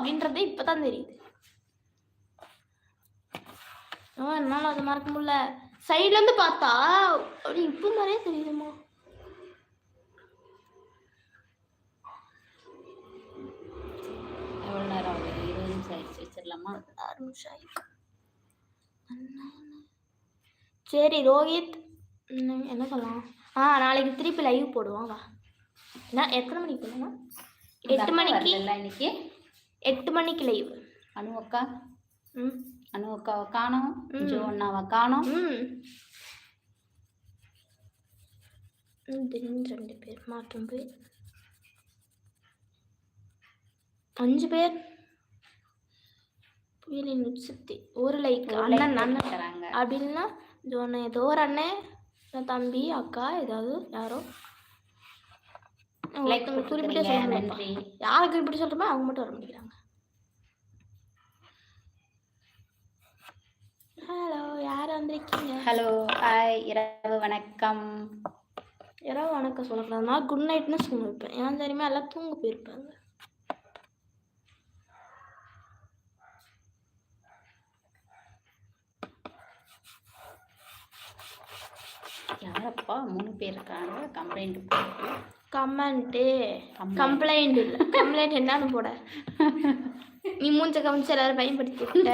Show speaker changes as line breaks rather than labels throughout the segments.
அப்படின்றது இப்பதான் தெரியுது. என்னால அதை மறக்க முடியல. சைட்ல இருந்து பார்த்தா அப்படி இப்ப மாதிரியே தெரியுதுமா.
எவ்வளோ நேரம் ஆகுது? 20 நிமிஷம் ஆயிடுச்சு. வச்சிடலாமா?
6 நிமிஷம் ஆயிருக்கு. சரி ரோஹித், என்ன சொல்லலாம்? நாளைக்கு திருப்பி லைவ் போடுவோம் வா. நான் எத்தனை மணிக்கு போடுவோம்? 8 மணிக்கு.
இன்னைக்கு
8 மணிக்கு லைவ்.
அனு அக்கா அனு அக்காவை காணோம், ஜோன்னாவை காணோம்.
திடீர்னு 2 பேர் மாற்றம் போய் 5 பேர். புயலின் உச்சத்தி ஒரு லைக் அண்ணன் அண்ணன் அப்படின்னா ஜோன ஏதோ ஒரு அண்ணன் தம்பி அக்கா ஏதாவது யாரோ குறிப்பிட்டு சொல்ல. யாரை குறிப்பிட்டு சொல்றோமோ அவங்க மட்டும் வர முடிக்கிறாங்க. ஹலோ, யார் வந்திருக்கீங்க?
ஹலோ, ஹாய், இரவு வணக்கம்.
இரவு வணக்கம் சொல்லக்கூடாது, நான் குட் நைட்னு சொல்லியிருப்பேன். ஏன் தெரியுமா, எல்லாம் தூங்க போயிருப்பாங்க.
யாரப்பா 3 பேர் இருக்காங்க? கம்ப்ளைண்ட்
இல்லை, கம்ப்ளைண்ட் என்னன்னு போட. நீ மூஞ்ச கமிச்சு எல்லாரும் பயன்படுத்திக்கிட்ட.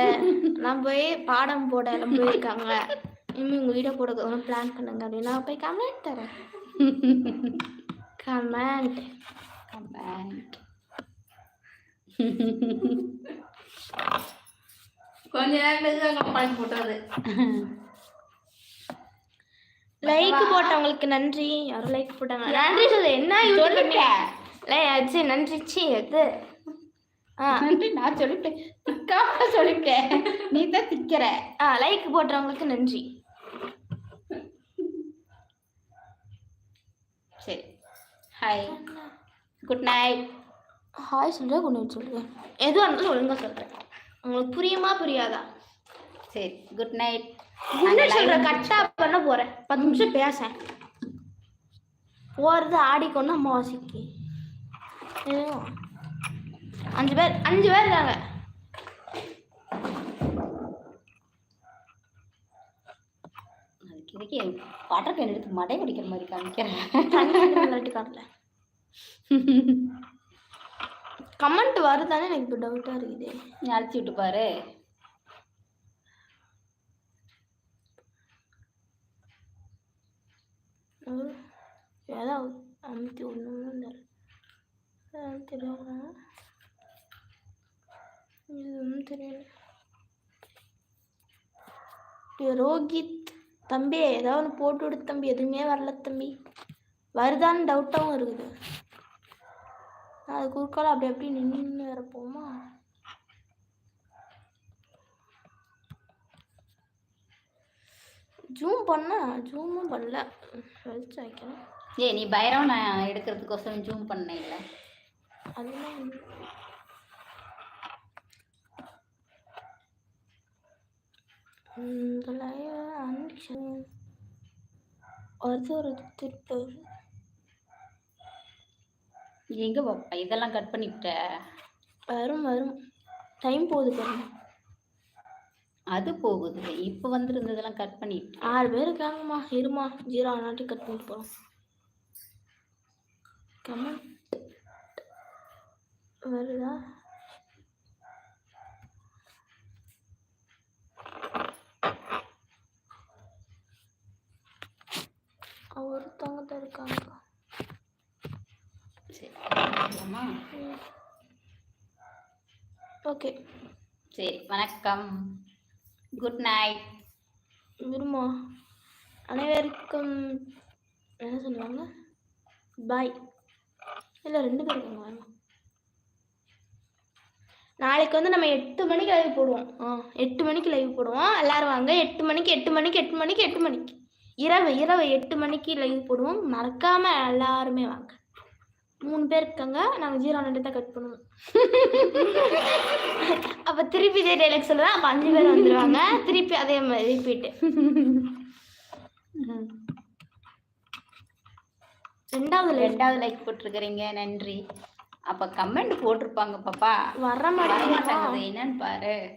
நான் போய் பாடம் போட எல்லாம் போயிருக்காங்க. இனிமே உங்க வீடியோ போட பிளான் பண்ணுங்க அப்படின்னு நான் போய் கமெண்ட் தரேன். கமெண்ட்
கொஞ்ச நேரம் கமெண்ட் போட்டது.
லைக் போட்டவங்களுக்கு நன்றி. யாரும் லைக் போட்டாங்க நன்றி சொல்லு. என்ன சரி நன்றி. சி எது
நன்றி நான் சொல்லிட்டேன், திக்காம சொல்லிட்டேன், நீ தான் திக்கிற.
லைக் போட்டவங்களுக்கு நன்றி.
சரி, ஹாய், குட் நைட்.
ஹாய் சொல்கிறேன், குட் நைட் சொல்கிறேன், எதுவாக இருந்தாலும் ஒழுங்காக சொல்கிறேன். உங்களுக்கு புரியுமா புரியாதா?
சரி, குட் நைட்.
சொல்கிறேன், கரெக்டாக பண்ண போகிறேன். 10 நிமிஷம் பேசேன் போகிறது ஆடிக்கொண்டு அம்மாவாசிக்கு 5 பேர் இருக்காங்க.
அதுக்கு வாட்டர் கேன் எடுத்து மடை குடிக்கிற மாதிரி காமிக்கிறேன்.
கமெண்ட் வருதானே எனக்கு இப்போ டவுட்டாக இருக்குது.
நீ அழைச்சி விட்டு பாரு.
ஏதாவது 51 தெரியல, இதுவும் தெரியல. ரோஹித் தம்பி ஏதாவது ஒன்று போட்டு விடு தம்பி. எதுவுமே வரல தம்பி. வருதான்னு டவுட்டாகவும் இருக்குது. அது குறுக்கால அப்படி நின்று வரப்போமா? ஜூமும் பண்ணல, வெளிச்சம் வைக்கணும்.
நீ பைரவ நான் எடுக்கிறதுக்கோசரம் ஜூம் பண்ண இல்லை.
அதெல்லாம் ஒரு திருப்பி
எங்க பாப்பா இதெல்லாம் கட் பண்ணிவிட்ட?
வரும் டைம் போகுது பாருங்க.
அது போகுது. இப்போ வந்துருந்ததெல்லாம் கட் பண்ணிட்டு
6 பேர் இருக்காங்கம்மா. இருமா 0 ஆனாட்டி கட் பண்ணிட்டு போகிறோம். கமெண்ட் வருதா? ஒருத்தவங்க தான் இருக்காங்க.
சரி,
ஓகே,
சரி, வணக்கம், குட் நைட்.
விரும்பா அனைவருக்கும் என்ன சொல்லுவாங்க, பாய். இல்லை 2 பேர் இருக்காங்க. வரலாம். நாளைக்கு வந்து நம்ம 8 மணிக்கு லைவ் போடுவோம். 8 மணிக்கு லைவ் போடுவோம். எல்லாரும் வாங்க. 8 மணிக்கு இரவு 8 மணிக்கு லைவ் போடுவோம். மறக்காம எல்லாருமே வாங்க. 3 பேர் இருக்காங்க. நாங்கள் 0 ஆனாட்டி தான் கட் பண்ணுவோம். அப்போ திருப்பி இதே டைலாக் சொல்லுவேன். அப்போ 5 பேர் வந்துடுவாங்க. திருப்பி அதே மாதிரி ரிப்பீட்டு. 2வது
லைக் போட்டிருக்கிறீங்க, நன்றி. அப்ப கமெண்ட் போட்டிருப்பாங்க பாப்பா.
வர
வர
மாட்டேங்குது
மாட்டாங்குது என்னன்னு பாரு.